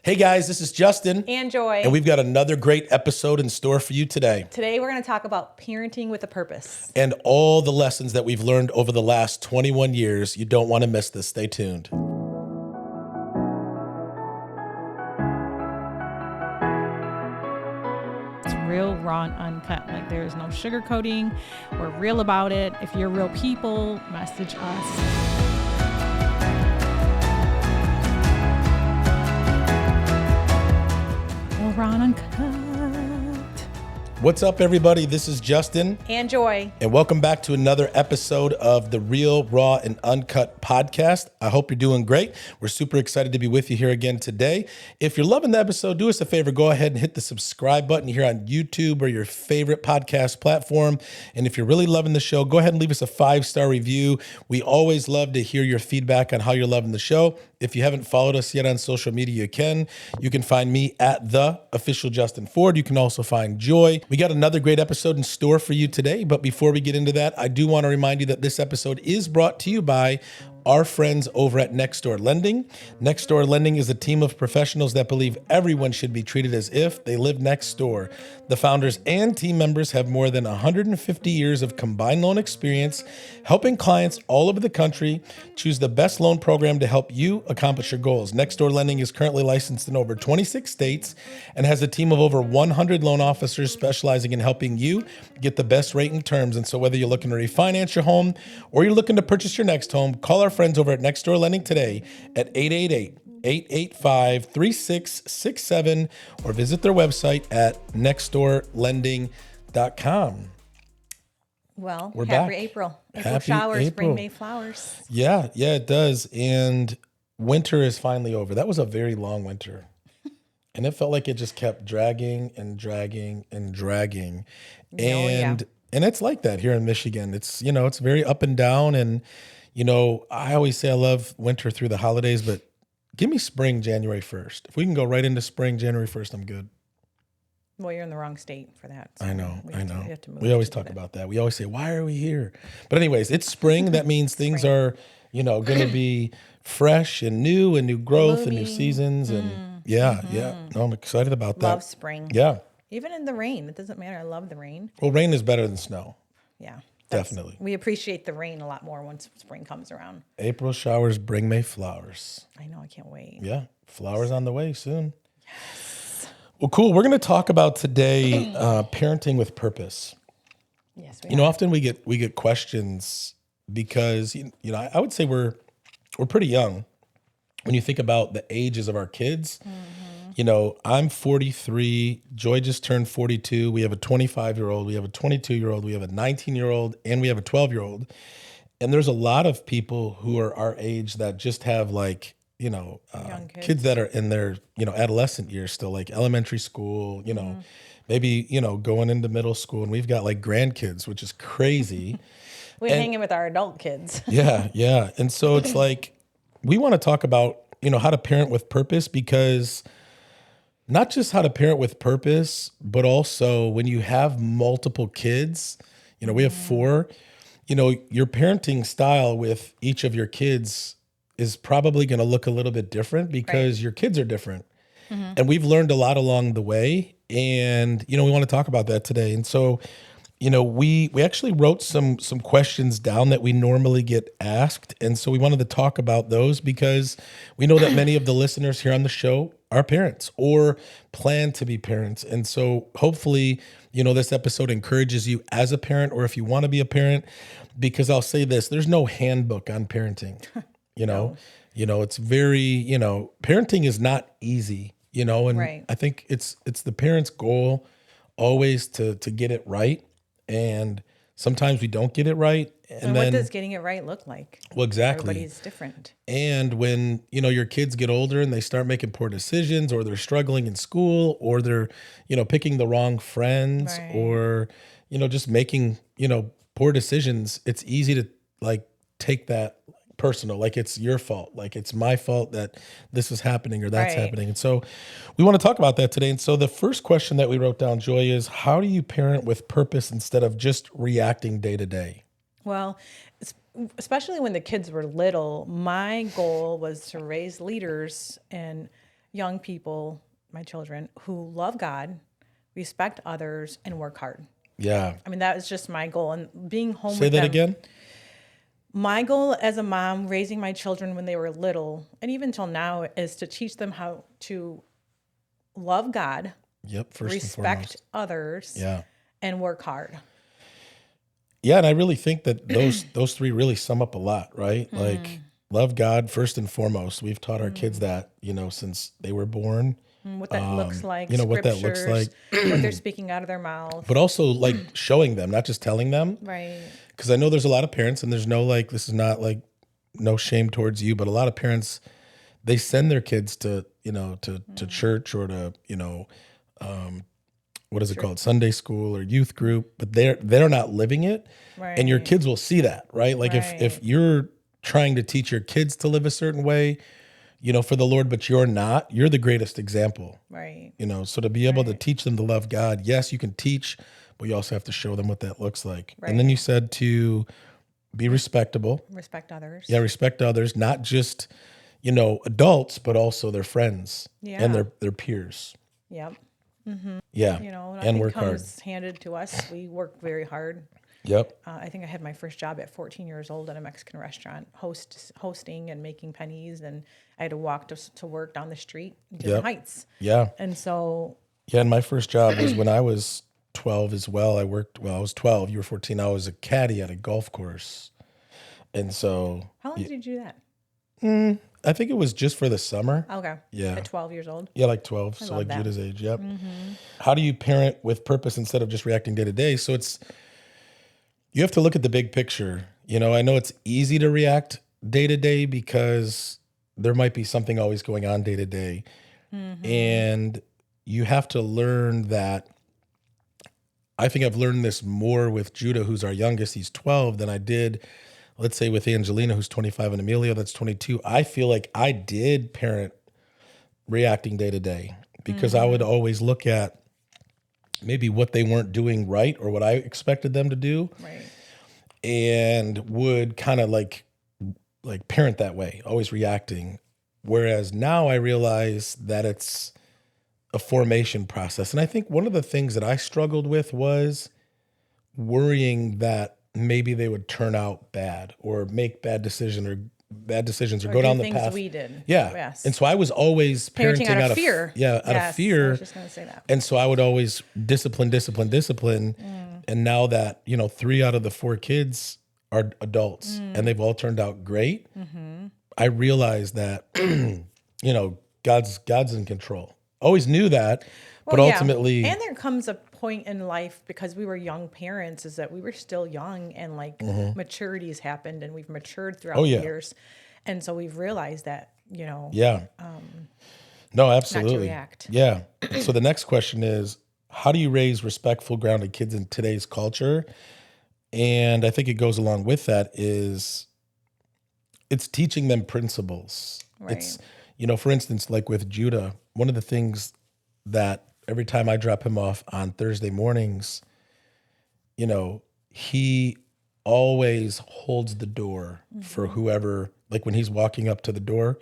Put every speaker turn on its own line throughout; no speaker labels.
Hey guys, this is Justin.
And Joy.
And we've got another great episode in store for you today.
Today we're going to talk about parenting with a purpose.
And all the lessons that we've learned over the last 21 years. You don't want to miss this. Stay tuned.
It's real, raw, and uncut. Like there is no sugarcoating. We're real about it. If you're real people, message us. Raw and Uncut.
What's up, everybody? This is Justin.
And Joy.
And welcome back to another episode of the Real Raw and Uncut podcast. I hope you're doing great. We're super excited to be with you here again today. If you're loving the episode, do us a favor. Go ahead and hit the subscribe button here on YouTube or your favorite podcast platform. And if you're really loving the show, go ahead and leave us a 5-star review. We always love to hear your feedback on how you're loving the show. If you haven't followed us yet on social media, you can. You can find me at the official Justin Ford. You can also find Joy. We got another great episode in store for you today. But before we get into that, I do want to remind you that this episode is brought to you by our friends over at Next Door Lending. Next Door Lending is a team of professionals that believe everyone should be treated as if they live next door. The founders and team members have more than 150 years of combined loan experience, helping clients all over the country choose the best loan program to help you accomplish your goals. Next Door Lending is currently licensed in over 26 states and has a team of over 100 loan officers specializing in helping you get the best rate and terms. And so whether you're looking to refinance your home or you're looking to purchase your next home, call our friends over at Next Door Lending today at 888-885-3667 or visit their website at nextdoorlending.com.
Well,
We're
happy
back.
April. April
Happy
showers
April.
bring May flowers.
Yeah, it does. And winter is finally over. That was a very long winter. And it felt like it just kept dragging and dragging and dragging. And it's like that here in Michigan. It's, it's very up and down. And, I always say I love winter through the holidays, but give me spring January 1st. If we can go right into spring January 1st, I'm good.
Well, you're in the wrong state for that. So
I know.
We have to move
We always
to
talk
that.
about that. We always say, why are we here? But anyways, it's spring. That means things are, going to be fresh and new growth and new
Blooming.
seasons. And yeah. No, I'm excited about that.
Love spring.
Yeah.
Even in the rain. It doesn't matter. I love the rain.
Well, rain is better than snow.
Yeah.
Definitely.
We appreciate the rain a lot more once spring comes around.
April showers bring May flowers.
I know. I can't wait.
Yeah. Flowers on the way soon. Yes. Well, cool. We're going to talk about today parenting with purpose.
Yes.
Often we get questions because, I would say we're pretty young when you think about the ages of our kids. Mm-hmm. I'm 43. Joy just turned 42. We have a 25-year-old. We have a 22-year-old. We have a 19-year-old. And we have a 12-year-old. And there's a lot of people who are our age that just have kids that are in their, adolescent years still, like elementary school, maybe, going into middle school. And we've got like grandkids, which is crazy.
We're hanging with our adult kids.
Yeah. And so it's like, we want to talk about, how to parent with purpose, because not just how to parent with purpose, but also when you have multiple kids, we have 4, your parenting style with each of your kids is probably going to look a little bit different because your kids are different. Mm-hmm. And we've learned a lot along the way. And, we want to talk about that today. And so, we actually wrote some questions down that we normally get asked. And so we wanted to talk about those because we know that many of the listeners here on the show are parents or plan to be parents. And so hopefully, this episode encourages you as a parent, or if you want to be a parent, because I'll say this, there's no handbook on parenting.
No.
It's very, parenting is not easy, and
Right.
I think it's the parent's goal always to get it right. And sometimes we don't get it right.
And what does getting it right look like?
Well, exactly.
Everybody's different.
And when, your kids get older and they start making poor decisions, or they're struggling in school, or they're, picking the wrong friends,
Right.
or, just making, poor decisions, it's easy to take that personal, like it's your fault, like it's my fault that this is happening or that's
Right.
happening. And so we want to talk about that today. And so the first question that we wrote down, Joy, is how do you parent with purpose instead of just reacting day to day?
Well, especially when the kids were little, my goal was to raise leaders and young people, my children, who love God, respect others, and work hard.
Yeah.
I mean, that is just my goal. And being home
Say
with
that
them.
again.
My goal as a mom, raising my children when they were little, and even till now, is to teach them how to love God,
Yep. First and
respect
foremost.
others,
Yeah.
and work hard.
Yeah. And I really think that those three really sum up a lot, right? Like love God first and foremost. We've taught our kids that, since they were born.
What that looks like,
What that looks like.
what they're speaking out of their mouth.
But also like showing them, not just telling them.
Right.
Because I know there's a lot of parents, and there's no this is not like no shame towards you, but a lot of parents, they send their kids to to church or to what is it called, Sunday school or youth group, but they're not living it,
Right.
and your kids will see that, right? Like if you're trying to teach your kids to live a certain way, for the Lord, but you're not, you're the greatest example,
Right.
So to be able to teach them to love God, yes, you can teach, but you also have to show them what that looks like.
Right.
And then you said to be respectable.
Respect others.
Yeah, respect others, not just, adults, but also their friends and their peers.
Yep.
Yeah.
And
and work hard.
comes handed to us. We work very hard.
Yep.
I think I had my first job at 14 years old at a Mexican restaurant, hosting and making pennies, and I had to walk to work down the street in different heights.
Yeah.
And so,
Yeah, and my first job was when I was 12 as well. I was 12, you were 14. I was a caddy at a golf course. And so
how long did you do that?
I think it was just for the summer.
Okay.
Yeah.
At 12 years old.
Yeah, like 12. So
love
like
that.
Judah's age. Yep. How do you parent with purpose instead of just reacting day to day? So you have to look at the big picture. I know it's easy to react day to day because there might be something always going on day to day. And you have to learn that. I think I've learned this more with Judah, who's our youngest. He's 12, than I did, let's say, with Angelina, who's 25, and Amelia, that's 22. I feel like I did parent reacting day to day because I would always look at maybe what they weren't doing right or what I expected them to do.
Right.
And would kind of like parent that way, always reacting. Whereas now I realize that it's a formation process. And I think one of the things that I struggled with was worrying that maybe they would turn out bad or make bad decisions or go down the
things
path
we did.
Yeah.
Yes.
And so I was always parenting
out of fear.
Out of fear.
I was just going to say that.
And so I would always discipline. And now that, 3 out of the 4 kids are adults and they've all turned out great, I realized that, God's in control. Always knew that, but ultimately.
And there comes a point in life, because we were young parents, is that we were still young, and maturity has happened, and we've matured throughout the years. And so we've realized that,
Yeah. No, absolutely.
not to react.
Yeah. So the next question is, how do you raise respectful, grounded kids in today's culture? And I think it goes along with that is it's teaching them principles.
Right.
It's, for instance, like with Judah, one of the things that every time I drop him off on Thursday mornings, he always holds the door for whoever, like when he's walking up to the door,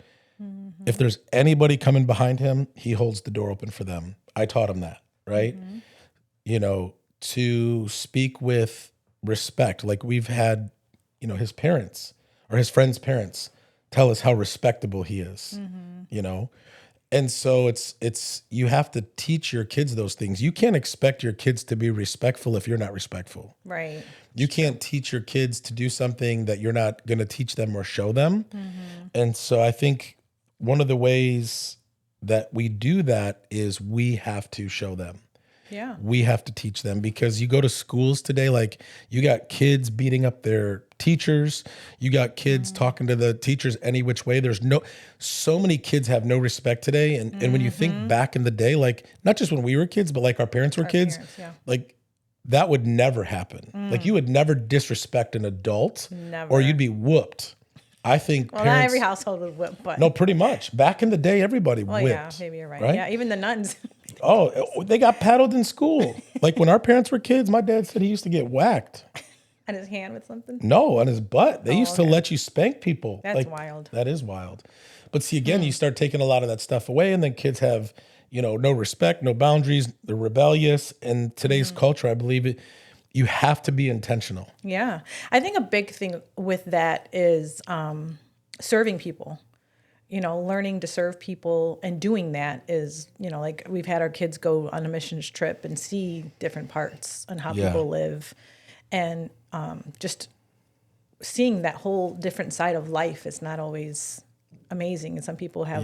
if there's anybody coming behind him, he holds the door open for them. I taught him that, right? To speak with respect. Like we've had, his parents or his friends' parents tell us how respectable he is, And so it's you have to teach your kids those things. You can't expect your kids to be respectful if you're not respectful.
Right.
You can't teach your kids to do something that you're not going to teach them or show them. And so I think one of the ways that we do that is we have to show them.
Yeah.
We have to teach them, because you go to schools today, like you got kids beating up their teachers. You got kids talking to the teachers any which way. So many kids have no respect today. And when you think back in the day, like not just when we were kids, but like our parents were kids, like that would never happen. Like you would never disrespect an adult or you'd be whooped. I think
Well,
parents,
not every household was whipped, but
no, pretty much. Back in the day, everybody whipped.
yeah, maybe you're right. Yeah, even the nuns.
Oh, they got paddled in school. Like when our parents were kids, my dad said he used to get whacked.
On his hand with something.
No, on his butt. They used to
okay.
let you spank people.
That's wild.
That is wild. But see, again, you start taking a lot of that stuff away, and then kids have, no respect, no boundaries, they're rebellious. And today's culture, I believe you have to be intentional.
Yeah. I think a big thing with that is serving people. Learning to serve people and doing that is, like we've had our kids go on a missions trip and see different parts and how people live. And just seeing that whole different side of life is not always amazing. And some people have,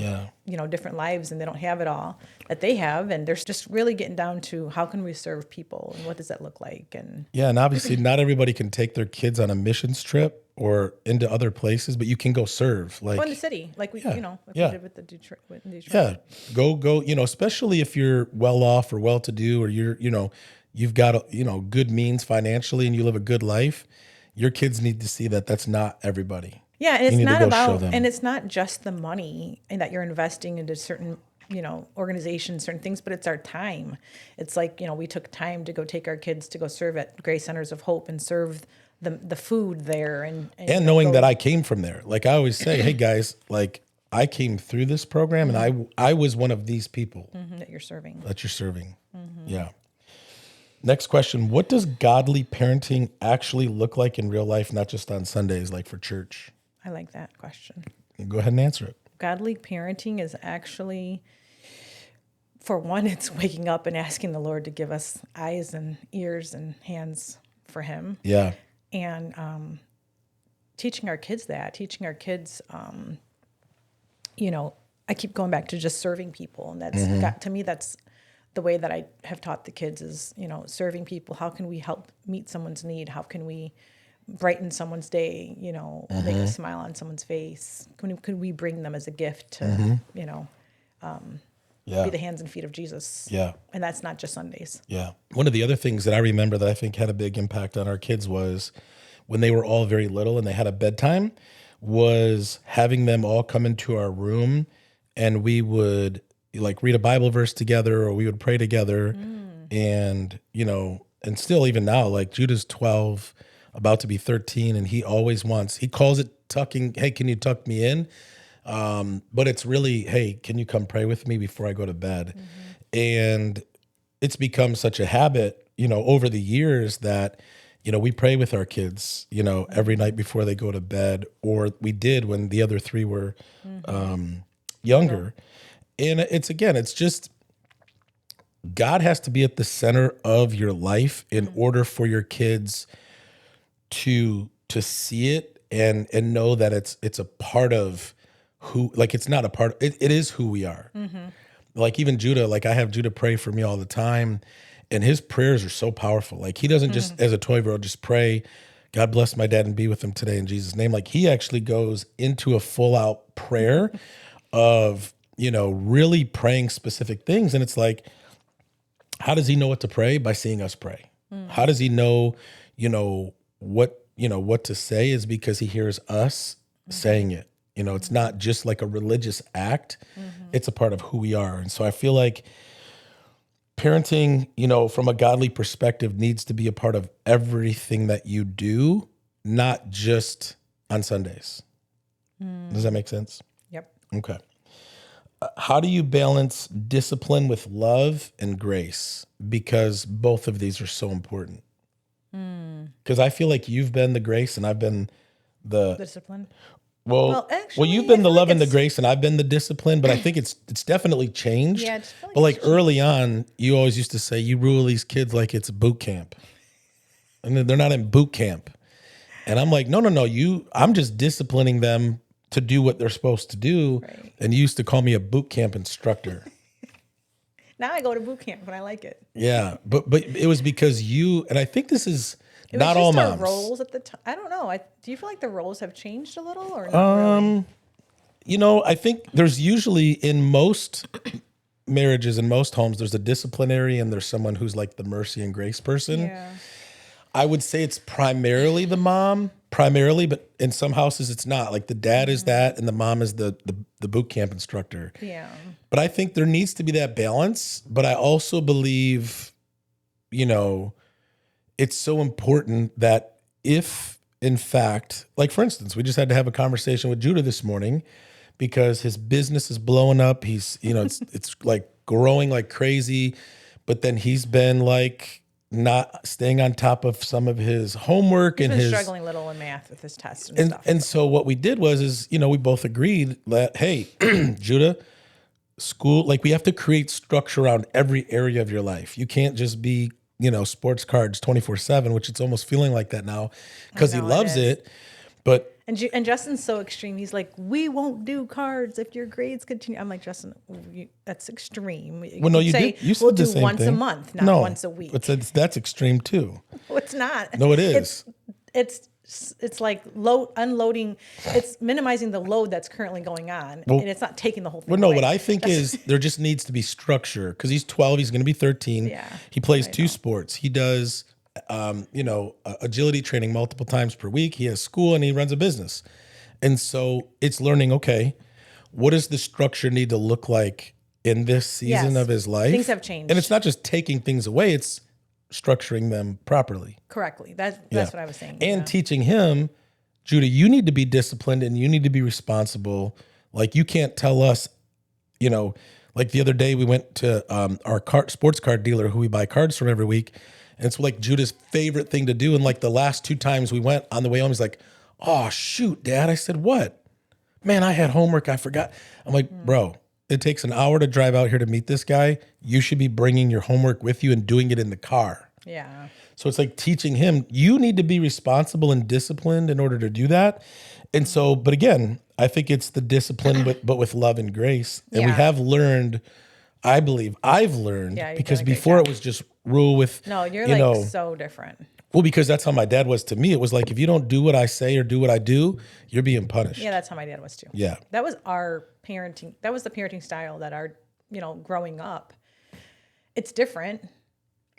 different lives and they don't have it all that they have. And there's just really getting down to how can we serve people and what does that look like? And
and obviously not everybody can take their kids on a missions trip or into other places, but you can go serve. Like
in the city, like we, we did with the Detroit.
Yeah, go. Especially if you're well off or well to do, or you've got good means financially and you live a good life. Your kids need to see that that's not everybody.
Yeah, and it's not about, and it's not just the money and that you're investing into certain, organizations, certain things, but it's our time. It's like, we took time to go take our kids to go serve at Grace Centers of Hope and serve the food there. And
knowing that I came from there. Like I always say, hey guys, like I came through this program and I was one of these people.
That you're serving.
Yeah. Next question. What does godly parenting actually look like in real life, not just on Sundays, like for church?
I like that question.
Go ahead and answer it.
Godly parenting is actually, for one, it's waking up and asking the Lord to give us eyes and ears and hands for Him.
Yeah.
And teaching our kids, I keep going back to just serving people. And that's, to me, that's the way that I have taught the kids is, serving people. How can we help meet someone's need? How can we brighten someone's day, make a smile on someone's face? Could we bring them as a gift to, be the hands and feet of Jesus?
Yeah.
And that's not just Sundays.
Yeah. One of the other things that I remember that I think had a big impact on our kids was when they were all very little and they had a bedtime, was having them all come into our room and we would like read a Bible verse together or we would pray together. And, and still even now, like Judah's 12, about to be 13, and he calls it tucking. Hey, can you tuck me in? But it's really, hey, can you come pray with me before I go to bed? And it's become such a habit, over the years that, we pray with our kids, every night before they go to bed, or we did when the other three were younger. And it's just, God has to be at the center of your life in order for your kids to see it and know that it's a part of who, like it's not a part, it is who we are. Like even Judah, like I have Judah pray for me all the time and his prayers are so powerful. Like he doesn't just as a 12-year-old just pray, God bless my dad and be with him today in Jesus' name. Like he actually goes into a full out prayer of, really praying specific things. And it's like, how does he know what to pray? By seeing us pray. How does he know, what to say is because he hears us saying it. It's not just like a religious act. It's a part of who we are. And so I feel like parenting, from a godly perspective needs to be a part of everything that you do, not just on Sundays. Does that make sense?
Yep.
Okay. How do you balance discipline with love and grace? Because both of these are so important. Because I feel like you've been the grace and I've been the
discipline.
Well, you've been the love and the grace and I've been the discipline, but I think it's definitely changed.
Yeah, I just feel like
but like early on, you always used to say you rule these kids like it's boot camp. And they're not in boot camp. And I'm like, no, I'm just disciplining them to do what they're supposed to do. Right. And you used to call me a boot camp instructor.
Now I go to boot camp and I like it.
Yeah, but it was because and I think this is not all moms.
Our roles at the time. I don't know. Do you feel like the roles have changed a little or not really?
I think there's usually in most marriages, in most homes, there's a disciplinary and there's someone who's like the mercy and grace person.
Yeah.
I would say it's primarily the mom, but in some houses it's not. Like the dad is that and the mom is the boot camp instructor.
Yeah.
But I think there needs to be that balance. But I also believe, it's so important that if, in fact, like for instance, we just had to have a conversation with Judah this morning because his business is blowing up. He's, it's like growing like crazy, but then he's been like not staying on top of some of his homework
He's
and
been
his
struggling a little in math with his tests and stuff.
and so what we did was we both agreed that, hey, Judah, school, like we have to create structure around every area of your life. You can't just be, sports cards 24/7, which it's almost feeling like that now because he
know, it
loves
is.
it. But
And Justin's so extreme. He's like, we won't do cards if your grades continue. I'm like, Justin, that's extreme.
well, no,
could
you
say,
did. You said
we'll
the
do
same
once
thing.
a month, not
No,
once a week.
But that's extreme too.
No, it's not.
No, it is.
It's like unloading. It's minimizing the load that's currently going on, and it's not taking the whole thing.
Well, no,
away.
what I think is there just needs to be structure because he's 12. He's going to be 13.
Yeah,
He plays two sports. He does, agility training multiple times per week. He has school and he runs a business. And so it's learning, okay, what does the structure need to look like in this season
Yes.
of his life?
Things have changed.
And it's not just taking things away, it's structuring them properly.
correctly. That's what I was saying.
And teaching him, Judah, you need to be disciplined and you need to be responsible. Like you can't tell us, like the other day we went to our sports card dealer who we buy cards from every week. And it's like Judah's favorite thing to do. And like the last 2 times we went on the way home, he's like, oh, shoot, Dad. I said, what? Man, I had homework. I forgot. I'm like, bro, it takes an hour to drive out here to meet this guy. You should be bringing your homework with you and doing it in the car.
Yeah.
So it's like teaching him, you need to be responsible and disciplined in order to do that. And so, but again, I think it's the discipline, but with love and grace. And we
Yeah.
have learned, I believe I've learned,
Yeah, you've
because
done a great
before
job.
it was just rule with,
No, you're
you
like
know,
so different.
well, because that's how my dad was to me. It was like, if you don't do what I say or do what I do, you're being punished.
Yeah, that's how my dad was too.
Yeah.
That was our parenting. That was the parenting style that our, growing up. It's different.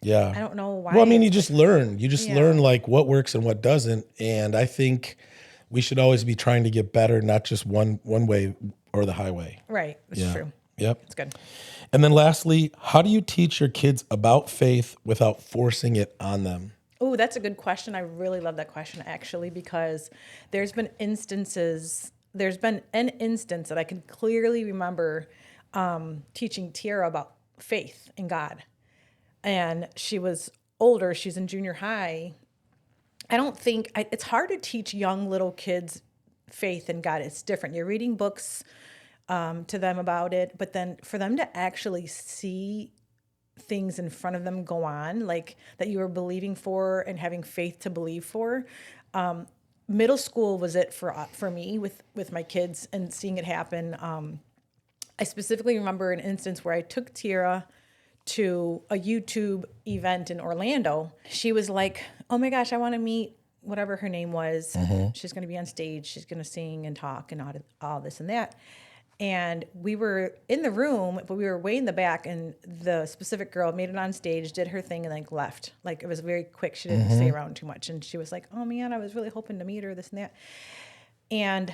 Yeah.
I don't know why.
Well, I mean, you just learn. You just
Yeah.
learn like what works and what doesn't. And I think we should always be trying to get better, not just one way or the highway.
Right. It's
Yeah.
true.
Yep.
It's good.
And then lastly, how do you teach your kids about faith without forcing it on them?
Oh, that's a good question. I really love that question actually, because there's been an instance that I can clearly remember teaching Tiara about faith in God. And she was older. She's in junior high. I don't think it's hard to teach young little kids faith in God. It's different. You're reading books to them about it, but then for them to actually see things in front of them go on, like that you were believing for and having faith to believe for. Middle school was it for me with my kids and seeing it happen. I specifically remember an instance where I took Tiara to a YouTube event in Orlando. She was like, oh my gosh, I want to meet whatever her name was.
Mm-hmm.
She's going to be on stage. She's going to sing and talk and all this and that. And we were in the room, but we were way in the back, and the specific girl made it on stage, did her thing, and like left. Like it was very quick. She didn't stay around too much. And she was like, oh man, I was really hoping to meet her, this and that. And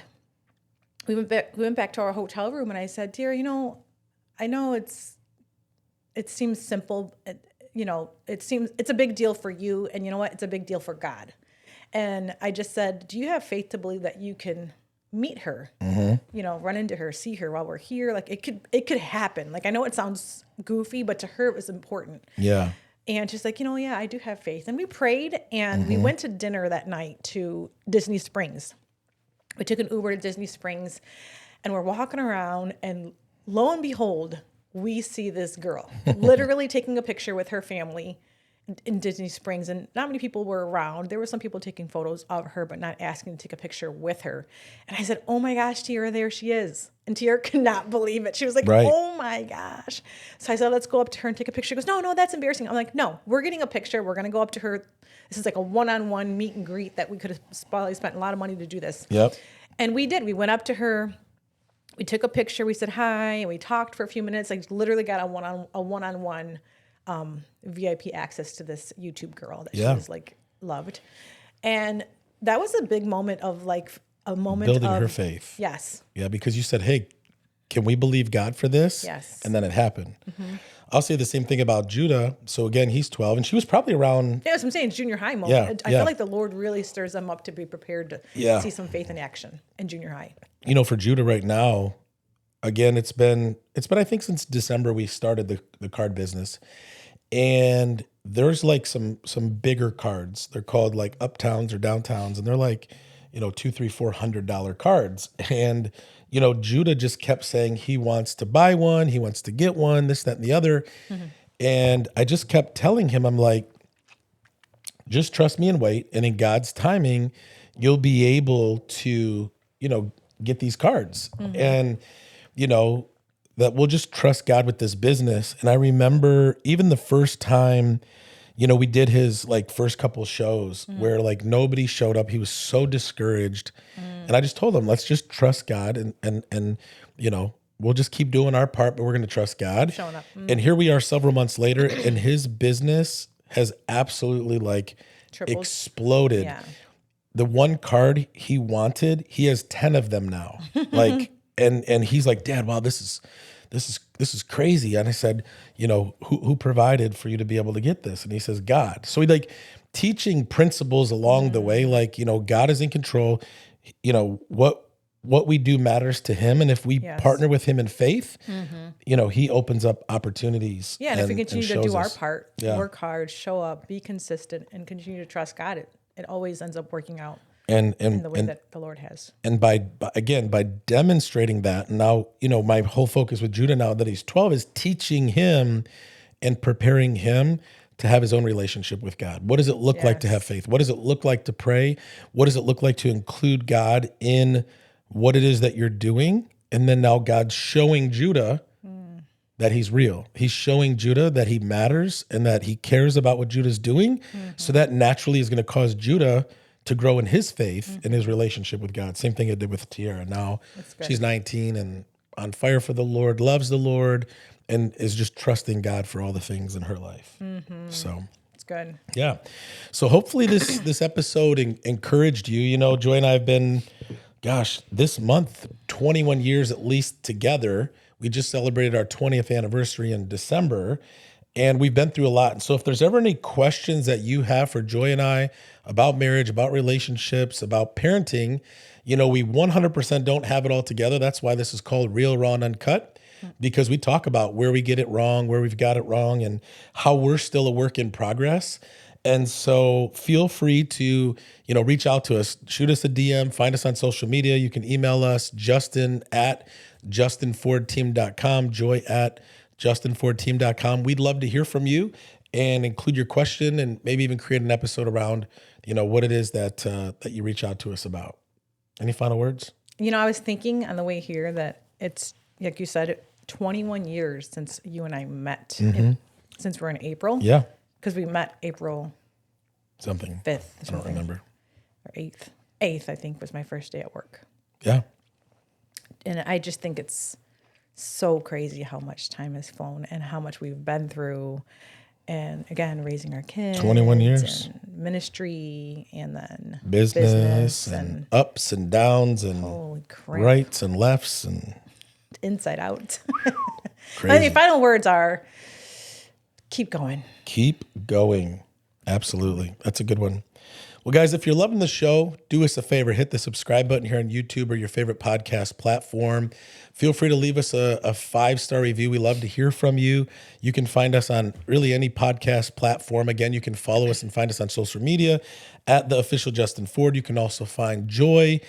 we went back to our hotel room, and I said, dear, I know it seems simple, it's a big deal for you, and you know what? It's a big deal for God. And I just said, do you have faith to believe that you can meet her, run into her, see her while we're here? Like it could happen. Like I know it sounds goofy, but to her it was important.
Yeah.
And she's like, yeah, I do have faith. And we prayed, and we went to dinner that night to Disney Springs. We took an Uber to Disney Springs, and we're walking around, and lo and behold, we see this girl literally taking a picture with her family in Disney Springs, and not many people were around. There were some people taking photos of her, but not asking to take a picture with her. And I said, oh my gosh, Tiara, there she is. And Tiara could not believe it. She was like,
Right.
Oh my gosh. So I said, let's go up to her and take a picture. She goes, no, that's embarrassing. I'm like, no, we're getting a picture. We're going to go up to her. This is like a one-on-one meet and greet that we could have probably spent a lot of money to do this.
Yep.
And we did. We went up to her. We took a picture. We said hi, and we talked for a few minutes. I literally got a one-on-one VIP access to this YouTube girl that she was like loved. And that was a big moment of like a moment
Building
of
her faith.
Yes.
Yeah, because you said, hey, can we believe God for this?
Yes.
And then it happened. I'll say the same thing about Judah. So again, he's 12, and she was probably around.
Yeah, that's what I'm saying. Junior high moment.
Yeah,
I
yeah.
feel like the Lord really stirs them up to be prepared to
Yeah.
see some faith in action in junior high.
for Judah right now, again, it's been I think since December we started the card business, and there's like some bigger cards. They're called like uptowns or downtowns, and they're like, $200, $300, $400 cards. And Judah just kept saying he wants to buy one, he wants to get one, this, that, and the other. And I just kept telling him, I'm like, just trust me and wait, and in God's timing, you'll be able to, get these cards. And that we'll just trust God with this business. And I remember even the first time, we did his like first couple shows where like nobody showed up. He was so discouraged. And I just told him, let's just trust God and we'll just keep doing our part, but we're going to trust God.
Showing up.
And here we are several months later, and his business has absolutely like
Tripled.
Exploded.
Yeah.
The one card he wanted, he has 10 of them now. Like, and he's like, Dad, wow, this is crazy. And I said, who provided for you to be able to get this? And he says, God. So he like teaching principles along the way, like, God is in control. What we do matters to him. And if we partner with him in faith, he opens up opportunities.
Yeah. And if we continue to do our part,
Yeah.
work hard, show up, be consistent, and continue to trust God, it always ends up working out
in
the way that the Lord has.
And by demonstrating that, now, my whole focus with Judah now that he's 12 is teaching him and preparing him to have his own relationship with God. What does it look like to have faith? What does it look like to pray? What does it look like to include God in what it is that you're doing? And then now God's showing Judah that he's real. He's showing Judah that he matters and that he cares about what Judah's doing. So that naturally is going to cause Judah to grow in his faith and his relationship with God. Same thing it did with Tiara. Now she's 19 and on fire for the Lord, loves the Lord, and is just trusting God for all the things in her life. So
it's good.
Yeah. So hopefully this episode encouraged you. Joy and I have been, this month, 21 years at least together. We just celebrated our 20th anniversary in December, and we've been through a lot. And so if there's ever any questions that you have for Joy and I about marriage, about relationships, about parenting, we 100% don't have it all together. That's why this is called Real, Raw, and Uncut, because we talk about where we get it wrong, where we've got it wrong, and how we're still a work in progress. And so feel free to, reach out to us, shoot us a DM, find us on social media. You can email us, justin@justinfordteam.com, joy@justinfordteam.com. We'd love to hear from you and include your question and maybe even create an episode around, what it is that you reach out to us about. Any final words?
I was thinking on the way here that it's, like you said, 21 years since you and I met, since we're in April.
Yeah.
Because we met April
something
5th.
I don't remember.
Or 8th. 8th, I think, was my first day at work.
Yeah.
And I just think it's so crazy how much time has flown and how much we've been through. And again, raising our kids.
21 years.
And ministry, and then
business and ups and downs and
holy crap.
Rights and lefts and
inside out.
Crazy.
The final words are keep going.
Keep going. Absolutely. That's a good one. Well, guys, if you're loving the show, do us a favor. Hit the subscribe button here on YouTube or your favorite podcast platform. Feel free to leave us a 5-star review. We love to hear from you. You can find us on really any podcast platform. Again, you can follow us and find us on social media at The Official Justin Ford. You can also find Joy.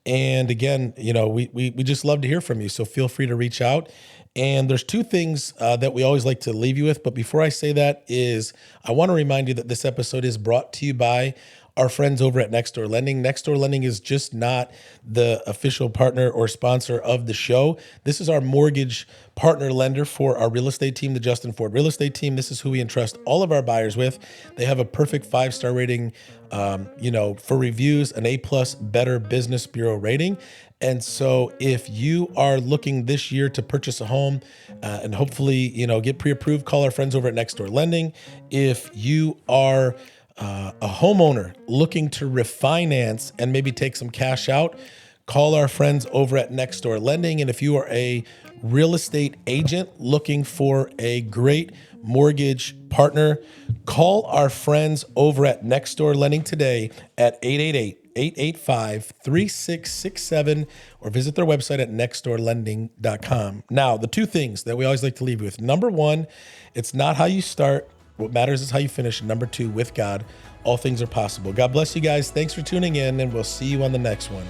And again, we just love to hear from you. So feel free to reach out. And there's 2 things that we always like to leave you with. But before I say that I want to remind you that this episode is brought to you by our friends over at Next Door Lending. Next Door Lending is just not the official partner or sponsor of the show. This is our mortgage partner lender for our real estate team, the Justin Ford Real Estate Team. This is who we entrust all of our buyers with. They have a perfect 5-star rating, for reviews, an A+ Better Business Bureau rating. And so if you are looking this year to purchase a home and hopefully, get pre-approved, call our friends over at Next Door Lending. If you are a homeowner looking to refinance and maybe take some cash out, call our friends over at Next Door Lending. And if you are a real estate agent looking for a great mortgage partner, call our friends over at Next Door Lending today at 888 885-3667, or visit their website at nextdoorlending.com. Now, the two things that we always like to leave you with. Number one, it's not how you start. What matters is how you finish. And number two, with God, all things are possible. God bless you guys. Thanks for tuning in, and we'll see you on the next one.